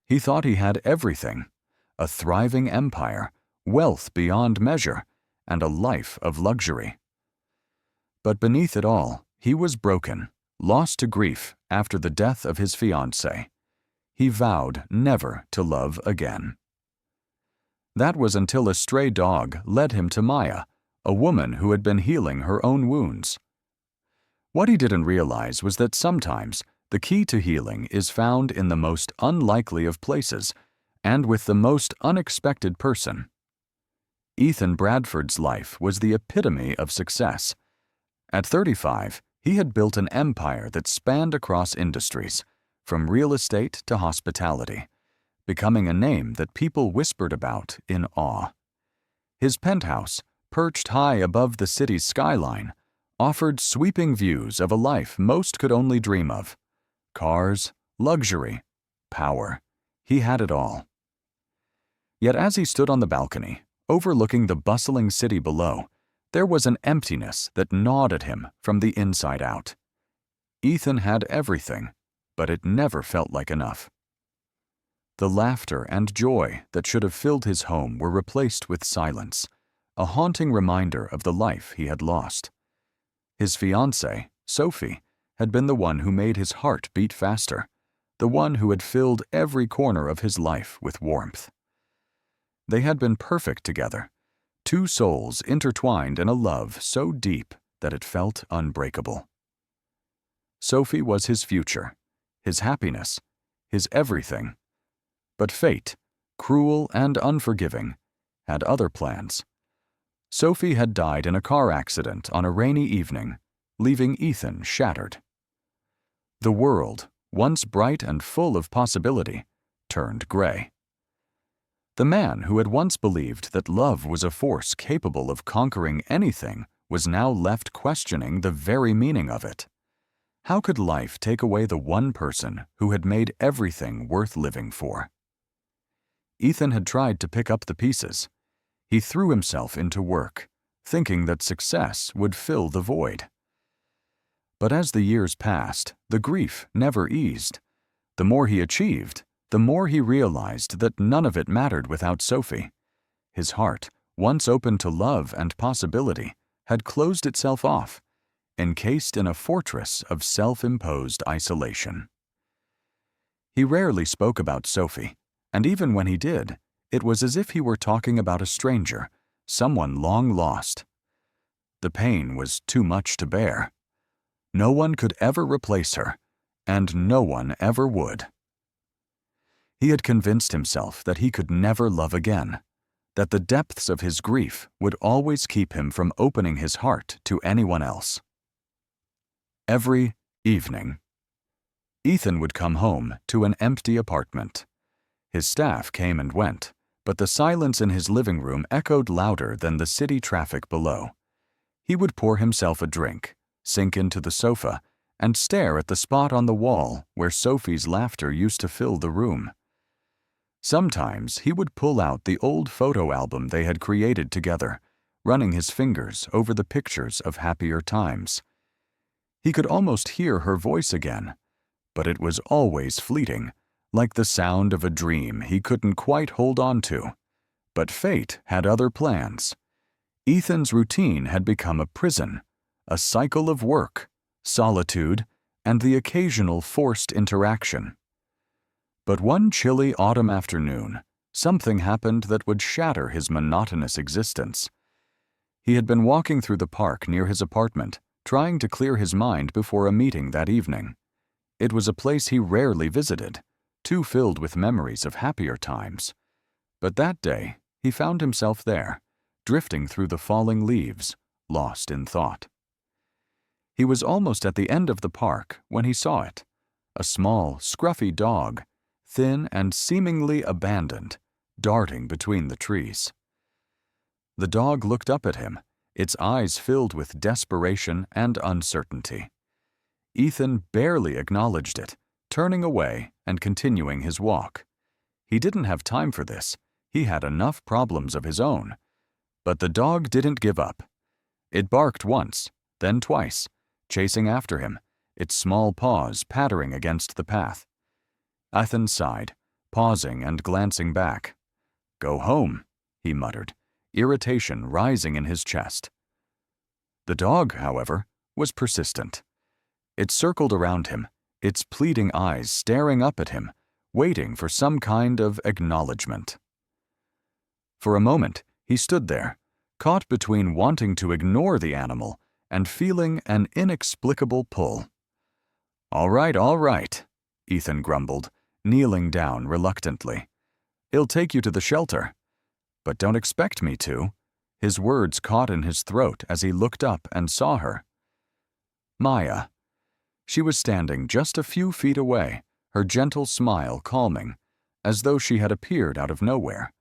He thought he had everything: a thriving empire, wealth beyond measure, and a life of luxury. But beneath it all, he was broken, lost to grief after the death of his fiancée. He vowed never to love again. That was until a stray dog led him to Maya, a woman who had been healing her own wounds. What he didn't realize was that sometimes the key to healing is found in the most unlikely of places and with the most unexpected person. Ethan Bradford's life was the epitome of success. At 35, he had built an empire that spanned across industries, from real estate to hospitality, becoming a name that people whispered about in awe. His penthouse, perched high above the city's skyline, offered sweeping views of a life most could only dream of. Cars, luxury, power. He had it all. Yet as he stood on the balcony, overlooking the bustling city below, there was an emptiness that gnawed at him from the inside out. Ethan had everything, but it never felt like enough. The laughter and joy that should have filled his home were replaced with silence, a haunting reminder of the life he had lost. His fiancée, Sophie, had been the one who made his heart beat faster, the one who had filled every corner of his life with warmth. They had been perfect together, two souls intertwined in a love so deep that it felt unbreakable. Sophie was his future, his happiness, his everything. But fate, cruel and unforgiving, had other plans. Sophie had died in a car accident on a rainy evening, leaving Ethan shattered. The world, once bright and full of possibility, turned gray. The man who had once believed that love was a force capable of conquering anything was now left questioning the very meaning of it. How could life take away the one person who had made everything worth living for? Ethan had tried to pick up the pieces. He threw himself into work, thinking that success would fill the void. But as the years passed, the grief never eased. The more he achieved, the more he realized that none of it mattered without Sophie. His heart, once open to love and possibility, had closed itself off, encased in a fortress of self-imposed isolation. He rarely spoke about Sophie, and even when he did, it was as if he were talking about a stranger, someone long lost. The pain was too much to bear. No one could ever replace her, and no one ever would. He had convinced himself that he could never love again, that the depths of his grief would always keep him from opening his heart to anyone else. Every evening, Ethan would come home to an empty apartment. His staff came and went, but the silence in his living room echoed louder than the city traffic below. He would pour himself a drink, sink into the sofa, and stare at the spot on the wall where Sophie's laughter used to fill the room. Sometimes he would pull out the old photo album they had created together, running his fingers over the pictures of happier times. He could almost hear her voice again, but it was always fleeting, like the sound of a dream he couldn't quite hold on to. But fate had other plans. Ethan's routine had become a prison, a cycle of work, solitude, and the occasional forced interaction. But one chilly autumn afternoon, something happened that would shatter his monotonous existence. He had been walking through the park near his apartment, trying to clear his mind before a meeting that evening. It was a place he rarely visited, too filled with memories of happier times. But that day, he found himself there, drifting through the falling leaves, lost in thought. He was almost at the end of the park when he saw it, a small, scruffy dog, thin and seemingly abandoned, darting between the trees. The dog looked up at him, its eyes filled with desperation and uncertainty. Ethan barely acknowledged it, turning away and continuing his walk. He didn't have time for this. He had enough problems of his own. But the dog didn't give up. It barked once, then twice, chasing after him, its small paws pattering against the path. Ethan sighed, pausing and glancing back. "Go home," he muttered, irritation rising in his chest. The dog, however, was persistent. It circled around him, its pleading eyes staring up at him, waiting for some kind of acknowledgement. For a moment, he stood there, caught between wanting to ignore the animal and feeling an inexplicable pull. All right, Ethan grumbled, kneeling down reluctantly. "I'll take you to the shelter. But don't expect me to." His words caught in his throat as he looked up and saw her. Maya. She was standing just a few feet away, her gentle smile calming, as though she had appeared out of nowhere.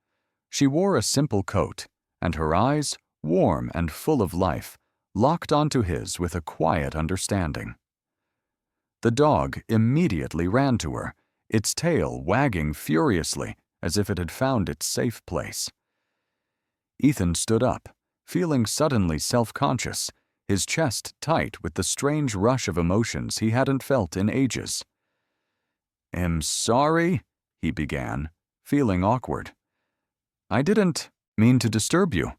She wore a simple coat, and her eyes, warm and full of life, locked onto his with a quiet understanding. The dog immediately ran to her, its tail wagging furiously as if it had found its safe place. Ethan stood up, feeling suddenly self-conscious, his chest tight with the strange rush of emotions he hadn't felt in ages. "I'm sorry," he began, feeling awkward. "I didn't mean to disturb you."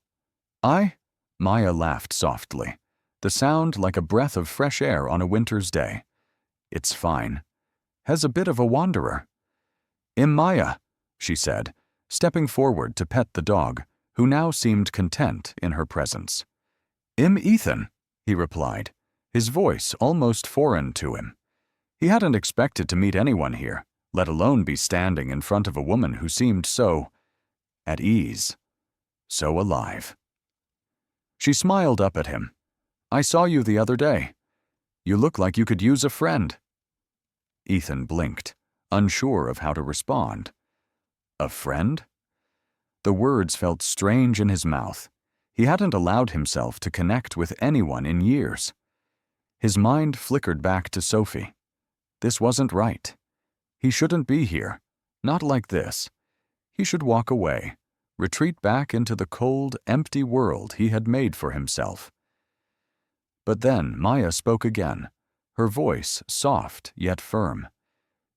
Maya laughed softly, the sound like a breath of fresh air on a winter's day. "It's fine. Has a bit of a wanderer." "I'm Maya," she said, stepping forward to pet the dog, who now seemed content in her presence. "I'm Ethan," he replied, his voice almost foreign to him. He hadn't expected to meet anyone here, let alone be standing in front of a woman who seemed so at ease, so alive. She smiled up at him. "I saw you the other day. You look like you could use a friend." Ethan blinked, unsure of how to respond. A friend? The words felt strange in his mouth. He hadn't allowed himself to connect with anyone in years. His mind flickered back to Sophie. This wasn't right. He shouldn't be here. Not like this. He should walk away, retreat back into the cold, empty world he had made for himself. But then Maya spoke again, her voice soft yet firm.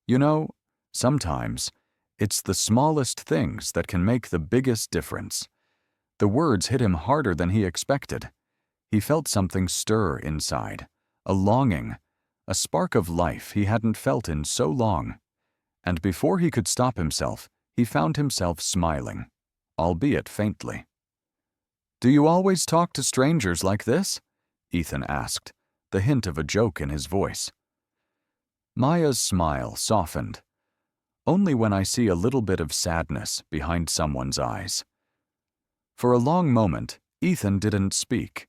"You know, sometimes it's the smallest things that can make the biggest difference." The words hit him harder than he expected. He felt something stir inside, a longing, a spark of life he hadn't felt in so long. And before he could stop himself, he found himself smiling, albeit faintly. "Do you always talk to strangers like this?" Ethan asked, the hint of a joke in his voice. Maya's smile softened. "Only when I see a little bit of sadness behind someone's eyes." For a long moment, Ethan didn't speak.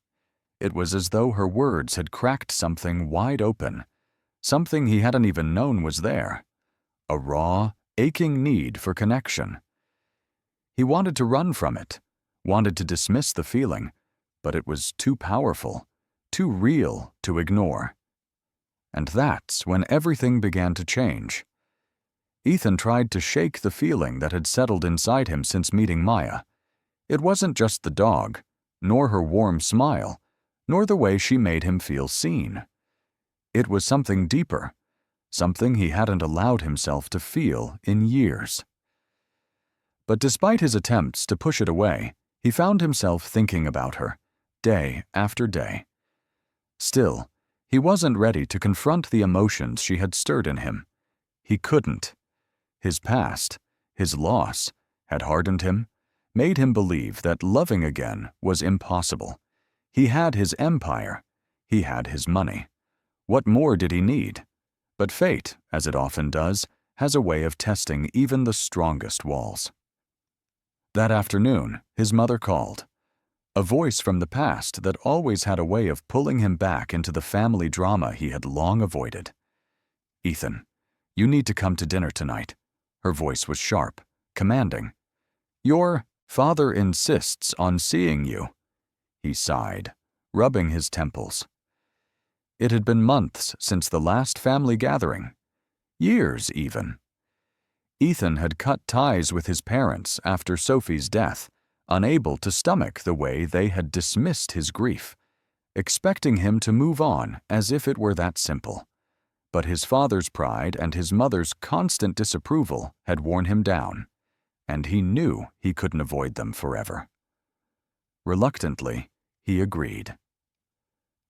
It was as though her words had cracked something wide open, something he hadn't even known was there. A raw, aching need for connection. He wanted to run from it, wanted to dismiss the feeling, but it was too powerful, too real to ignore. And that's when everything began to change. Ethan tried to shake the feeling that had settled inside him since meeting Maya. It wasn't just the dog, nor her warm smile, nor the way she made him feel seen. It was something deeper, something he hadn't allowed himself to feel in years. But despite his attempts to push it away, he found himself thinking about her, day after day. Still, he wasn't ready to confront the emotions she had stirred in him. He couldn't. His past, his loss, had hardened him, made him believe that loving again was impossible. He had his empire. He had his money. What more did he need? But fate, as it often does, has a way of testing even the strongest walls. That afternoon, his mother called. A voice from the past that always had a way of pulling him back into the family drama he had long avoided. "Ethan, you need to come to dinner tonight." Her voice was sharp, commanding. "Your father insists on seeing you." He sighed, rubbing his temples. It had been months since the last family gathering. Years, even. Ethan had cut ties with his parents after Sophie's death, unable to stomach the way they had dismissed his grief, expecting him to move on as if it were that simple. But his father's pride and his mother's constant disapproval had worn him down, and he knew he couldn't avoid them forever. Reluctantly, he agreed.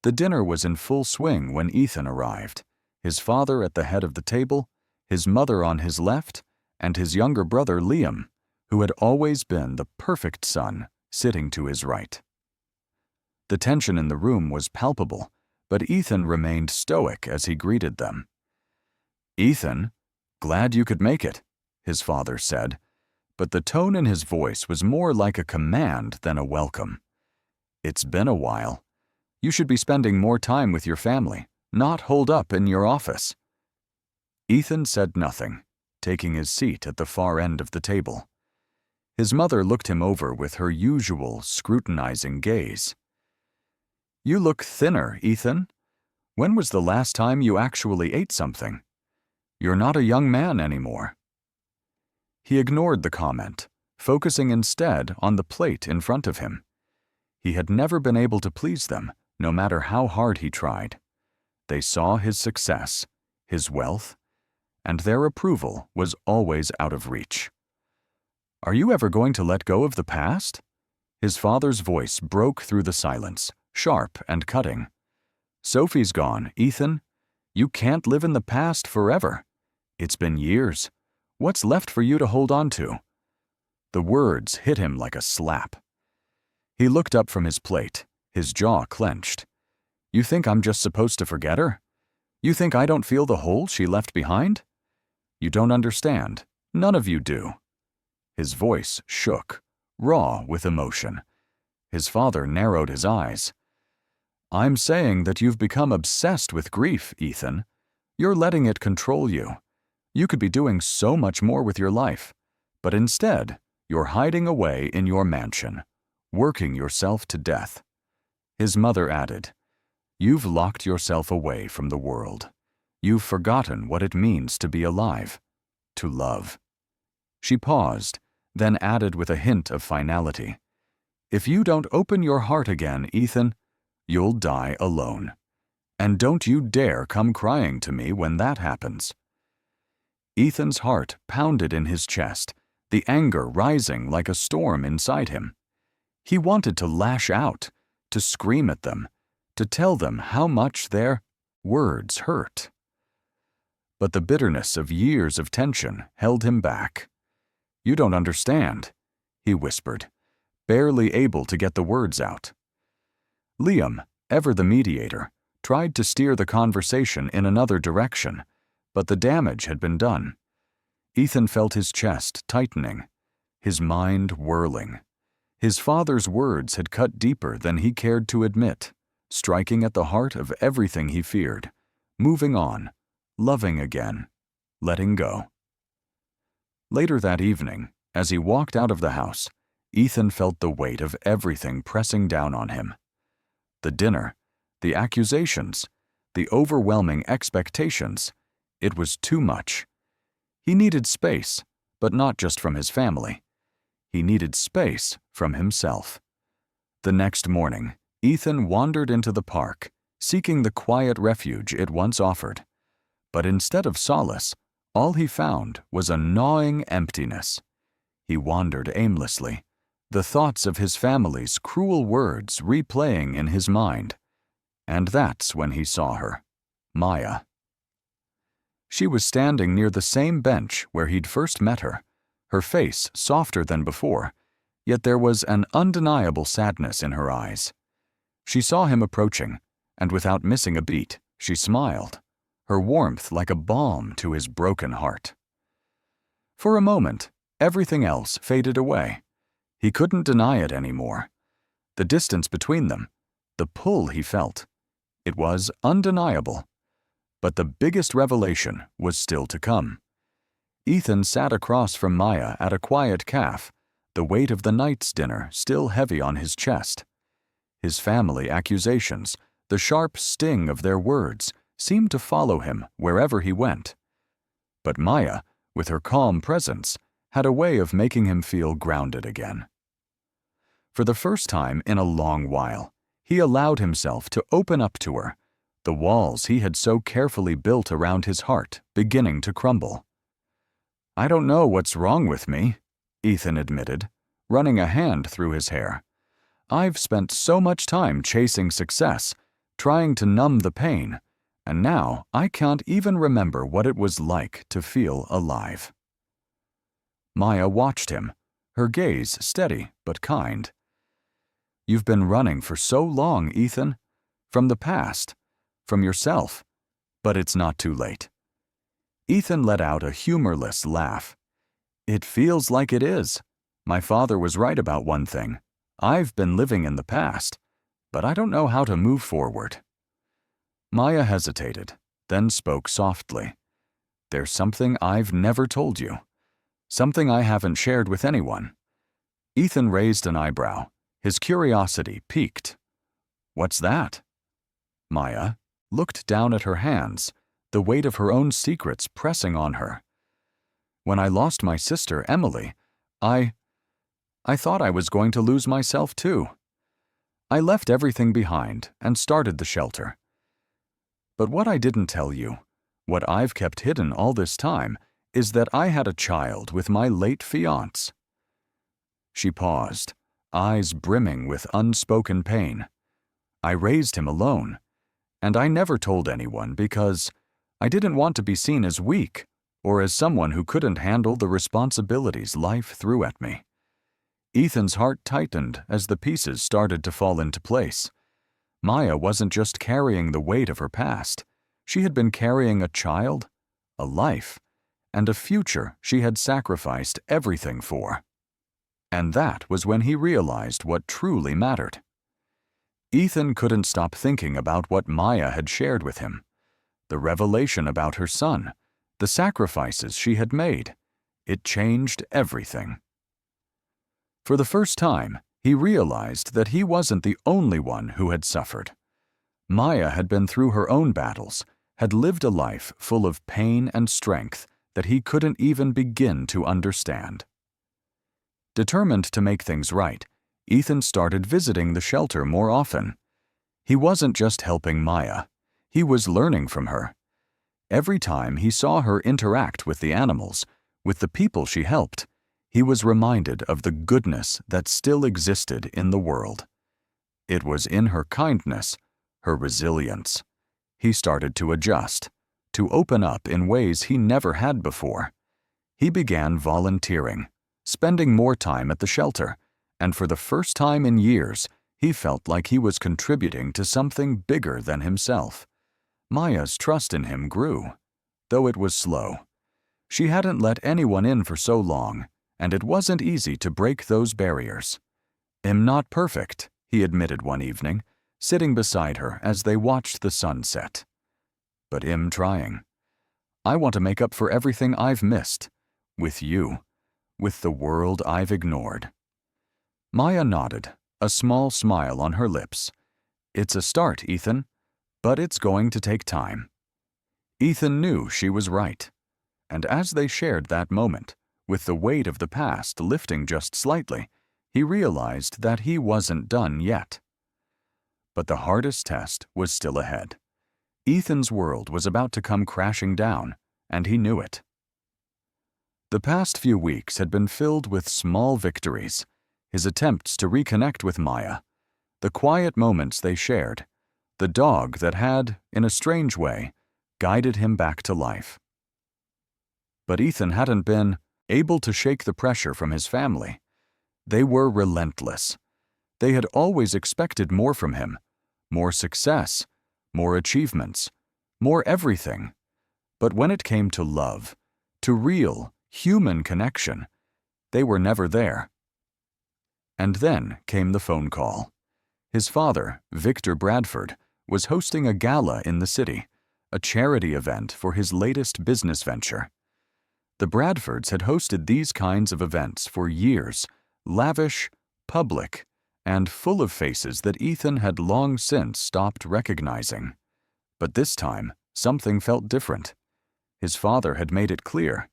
The dinner was in full swing when Ethan arrived, his father at the head of the table, his mother on his left, and his younger brother Liam, who had always been the perfect son, sitting to his right. The tension in the room was palpable, but Ethan remained stoic as he greeted them. "Ethan, glad you could make it," his father said, but the tone in his voice was more like a command than a welcome. "It's been a while. You should be spending more time with your family, not holed up in your office." Ethan said nothing, taking his seat at the far end of the table. His mother looked him over with her usual scrutinizing gaze. "You look thinner, Ethan. When was the last time you actually ate something? You're not a young man anymore." He ignored the comment, focusing instead on the plate in front of him. He had never been able to please them, no matter how hard he tried. They saw his success, his wealth, and their approval was always out of reach. "Are you ever going to let go of the past?" His father's voice broke through the silence, sharp and cutting. "Sophie's gone, Ethan. You can't live in the past forever. It's been years. What's left for you to hold on to?" The words hit him like a slap. He looked up from his plate, his jaw clenched. "You think I'm just supposed to forget her? You think I don't feel the hole she left behind? You don't understand. None of you do." His voice shook, raw with emotion. His father narrowed his eyes. "I'm saying that you've become obsessed with grief, Ethan. You're letting it control you. You could be doing so much more with your life, but instead, you're hiding away in your mansion, working yourself to death." His mother added, "You've locked yourself away from the world. You've forgotten what it means to be alive, to love." She paused, then added with a hint of finality, "If you don't open your heart again, Ethan, you'll die alone. And don't you dare come crying to me when that happens." Ethan's heart pounded in his chest, the anger rising like a storm inside him. He wanted to lash out, to scream at them, to tell them how much their words hurt. But the bitterness of years of tension held him back. "You don't understand," he whispered, barely able to get the words out. Liam, ever the mediator, tried to steer the conversation in another direction, but the damage had been done. Ethan felt his chest tightening, his mind whirling. His father's words had cut deeper than he cared to admit, striking at the heart of everything he feared, moving on, loving again, letting go. Later that evening, as he walked out of the house, Ethan felt the weight of everything pressing down on him. The dinner, the accusations, the overwhelming expectations. It was too much. He needed space, but not just from his family. He needed space from himself. The next morning, Ethan wandered into the park, seeking the quiet refuge it once offered. But instead of solace, all he found was a gnawing emptiness. He wandered aimlessly, the thoughts of his family's cruel words replaying in his mind. And that's when he saw her, Maya. She was standing near the same bench where he'd first met her, her face softer than before, yet there was an undeniable sadness in her eyes. She saw him approaching, and without missing a beat, she smiled, her warmth like a balm to his broken heart. For a moment, everything else faded away. He couldn't deny it anymore. The distance between them, the pull he felt, it was undeniable. But the biggest revelation was still to come. Ethan sat across from Maya at a quiet cafe, the weight of the night's dinner still heavy on his chest. His family accusations, the sharp sting of their words, seemed to follow him wherever he went. But Maya, with her calm presence, had a way of making him feel grounded again. For the first time in a long while, he allowed himself to open up to her, the walls he had so carefully built around his heart beginning to crumble. "I don't know what's wrong with me," Ethan admitted, running a hand through his hair. "I've spent so much time chasing success, trying to numb the pain, and now I can't even remember what it was like to feel alive." Maya watched him, her gaze steady but kind. "You've been running for so long, Ethan. From the past, from yourself, but it's not too late." Ethan let out a humorless laugh. "It feels like it is. My father was right about one thing. I've been living in the past, but I don't know how to move forward." Maya hesitated, then spoke softly. "There's something I've never told you. Something I haven't shared with anyone." Ethan raised an eyebrow, his curiosity piqued. "What's that?" Maya looked down at her hands, the weight of her own secrets pressing on her. "When I lost my sister, Emily, I thought I was going to lose myself too. I left everything behind and started the shelter. But what I didn't tell you, what I've kept hidden all this time, is that I had a child with my late fiancé." She paused, eyes brimming with unspoken pain. "I raised him alone, and I never told anyone because I didn't want to be seen as weak or as someone who couldn't handle the responsibilities life threw at me." Ethan's heart tightened as the pieces started to fall into place. Maya wasn't just carrying the weight of her past. She had been carrying a child, a life, and a future she had sacrificed everything for. And that was when he realized what truly mattered. Ethan couldn't stop thinking about what Maya had shared with him. The revelation about her son, the sacrifices she had made. It changed everything. For the first time, he realized that he wasn't the only one who had suffered. Maya had been through her own battles, had lived a life full of pain and strength that he couldn't even begin to understand. Determined to make things right, Ethan started visiting the shelter more often. He wasn't just helping Maya, he was learning from her. Every time he saw her interact with the animals, with the people she helped, he was reminded of the goodness that still existed in the world. It was in her kindness, her resilience. He started to adjust, to open up in ways he never had before. He began volunteering, spending more time at the shelter, and for the first time in years, he felt like he was contributing to something bigger than himself. Maya's trust in him grew, though it was slow. She hadn't let anyone in for so long, and it wasn't easy to break those barriers. "I'm not perfect," he admitted one evening, sitting beside her as they watched the sun set. "But I'm trying. I want to make up for everything I've missed, with you, with the world I've ignored." Maya nodded, a small smile on her lips. "It's a start, Ethan, but it's going to take time." Ethan knew she was right, and as they shared that moment, with the weight of the past lifting just slightly, he realized that he wasn't done yet. But the hardest test was still ahead. Ethan's world was about to come crashing down, and he knew it. The past few weeks had been filled with small victories, his attempts to reconnect with Maya, the quiet moments they shared, the dog that had, in a strange way, guided him back to life. But Ethan hadn't been able to shake the pressure from his family. They were relentless. They had always expected more from him, more success, more achievements, more everything. But when it came to love, to real, human connection, they were never there. And then came the phone call. His father, Victor Bradford, was hosting a gala in the city, a charity event for his latest business venture. The Bradfords had hosted these kinds of events for years, lavish, public, and full of faces that Ethan had long since stopped recognizing. But this time, something felt different. His father had made it clear.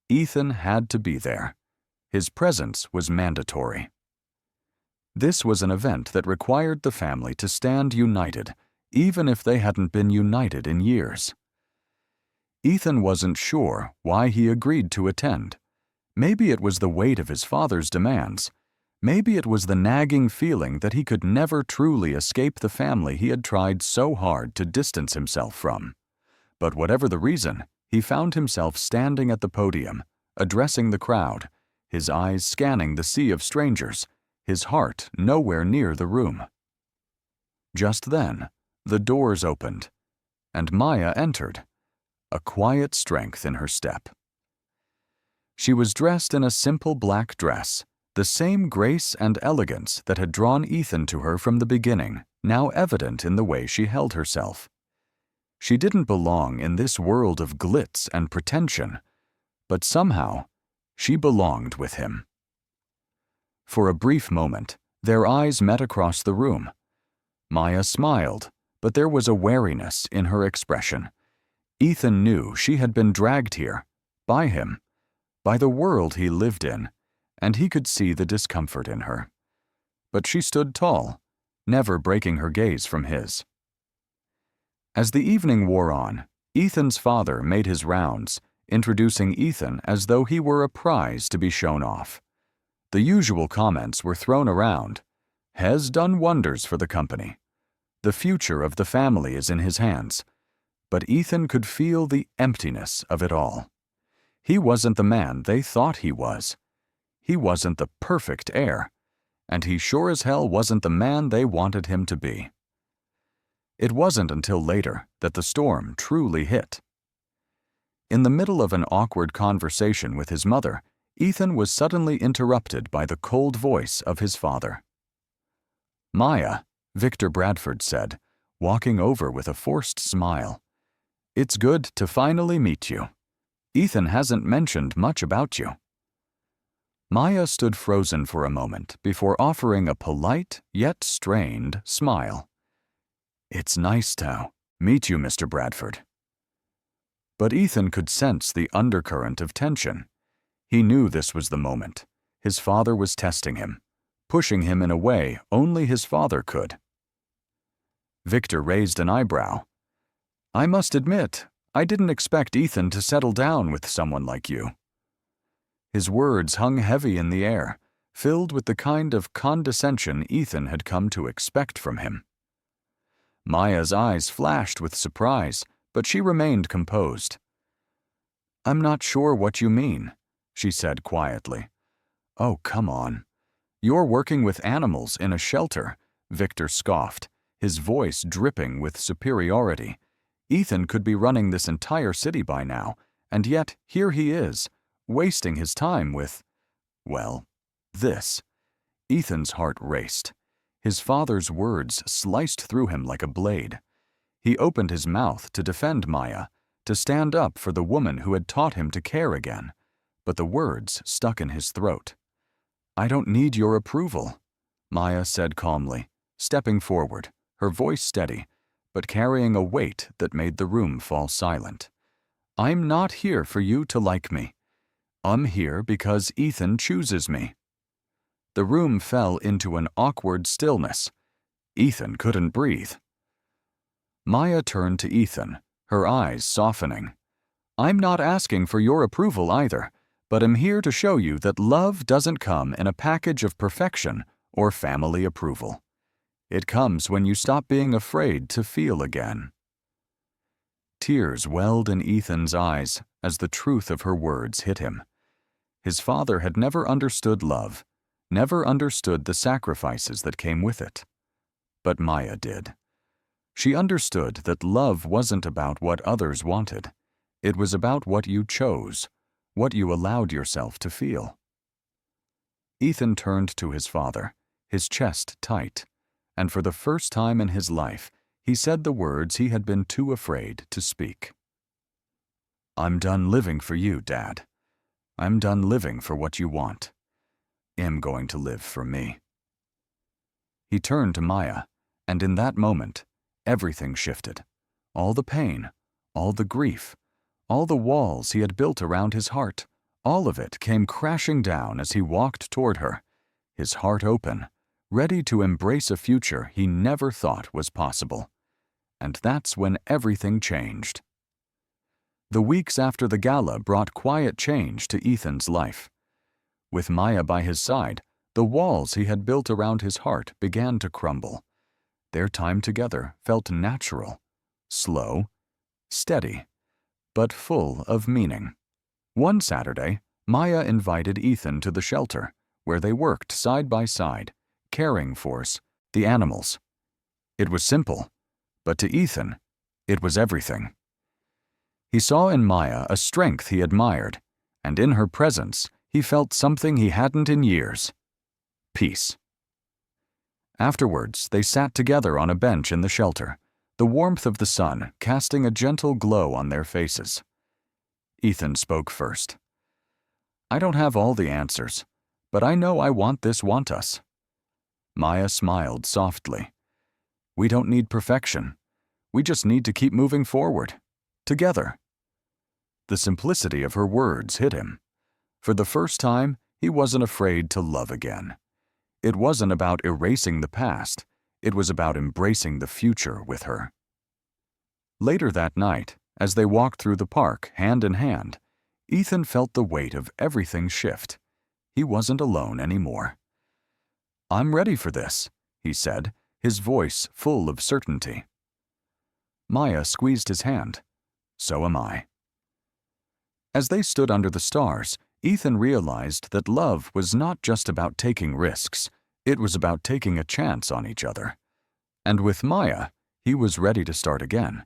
Ethan had to be there. His presence was mandatory. This was an event that required the family to stand united, even if they hadn't been united in years. Ethan wasn't sure why he agreed to attend. Maybe it was the weight of his father's demands. Maybe it was the nagging feeling that he could never truly escape the family he had tried so hard to distance himself from. But whatever the reason, he found himself standing at the podium, addressing the crowd, his eyes scanning the sea of strangers, his heart nowhere near the room. Just then, the doors opened, and Maya entered, a quiet strength in her step. She was dressed in a simple black dress, the same grace and elegance that had drawn Ethan to her from the beginning, now evident in the way she held herself. She didn't belong in this world of glitz and pretension, but somehow she belonged with him. For a brief moment, their eyes met across the room. Maya smiled, but there was a wariness in her expression. Ethan knew she had been dragged here, by him, by the world he lived in, and he could see the discomfort in her. But she stood tall, never breaking her gaze from his. As the evening wore on, Ethan's father made his rounds, introducing Ethan as though he were a prize to be shown off. The usual comments were thrown around. Has done wonders for the company. The future of the family is in his hands. But Ethan could feel the emptiness of it all. He wasn't the man they thought he was. He wasn't the perfect heir, and he sure as hell wasn't the man they wanted him to be. It wasn't until later that the storm truly hit. In the middle of an awkward conversation with his mother, Ethan was suddenly interrupted by the cold voice of his father. "Maya," Victor Bradford said, walking over with a forced smile. "It's good to finally meet you. Ethan hasn't mentioned much about you." Maya stood frozen for a moment before offering a polite yet strained smile. "It's nice to meet you, Mr. Bradford." But Ethan could sense the undercurrent of tension. He knew this was the moment. His father was testing him, pushing him in a way only his father could. Victor raised an eyebrow. "I must admit, I didn't expect Ethan to settle down with someone like you." His words hung heavy in the air, filled with the kind of condescension Ethan had come to expect from him. Maya's eyes flashed with surprise, but she remained composed. "I'm not sure what you mean," she said quietly. "Oh, come on. You're working with animals in a shelter," Victor scoffed, his voice dripping with superiority. Ethan could be running this entire city by now, and yet here he is, wasting his time with, well, this. Ethan's heart raced. His father's words sliced through him like a blade. He opened his mouth to defend Maya, to stand up for the woman who had taught him to care again, but the words stuck in his throat. "I don't need your approval," Maya said calmly, stepping forward, her voice steady, but carrying a weight that made the room fall silent. "I'm not here for you to like me. I'm here because Ethan chooses me." The room fell into an awkward stillness. Ethan couldn't breathe. Maya turned to Ethan, her eyes softening. "I'm not asking for your approval either, but I'm here to show you that love doesn't come in a package of perfection or family approval. It comes when you stop being afraid to feel again." Tears welled in Ethan's eyes as the truth of her words hit him. His father had never understood love, never understood the sacrifices that came with it. But Maya did. She understood that love wasn't about what others wanted. It was about what you chose, what you allowed yourself to feel. Ethan turned to his father, his chest tight, and for the first time in his life, he said the words he had been too afraid to speak. "I'm done living for you, Dad. I'm done living for what you want. I'm going to live for me." He turned to Maya, and in that moment, everything shifted. All the pain, all the grief, all the walls he had built around his heart, all of it came crashing down as he walked toward her, his heart open, ready to embrace a future he never thought was possible. and that's when everything changed. The weeks after the gala brought quiet change to Ethan's life. With Maya by his side, the walls he had built around his heart began to crumble. Their time together felt natural, slow, steady, but full of meaning. One Saturday, Maya invited Ethan to the shelter, where they worked side by side, caring for the animals. It was simple, but to Ethan, it was everything. He saw in Maya a strength he admired, and in her presence, he felt something he hadn't in years: peace. Afterwards, they sat together on a bench in the shelter, the warmth of the sun casting a gentle glow on their faces. Ethan spoke first. "I don't have all the answers, but I know I want us." Maya smiled softly. "We don't need perfection. We just need to keep moving forward, together." The simplicity of her words hit him. For the first time, he wasn't afraid to love again. It wasn't about erasing the past, it was about embracing the future with her. Later that night, as they walked through the park hand in hand, Ethan felt the weight of everything shift. He wasn't alone anymore. "I'm ready for this," he said, his voice full of certainty. Maya squeezed his hand. "So am I." As they stood under the stars, Ethan realized that love was not just about taking risks, it was about taking a chance on each other. And with Maya, he was ready to start again.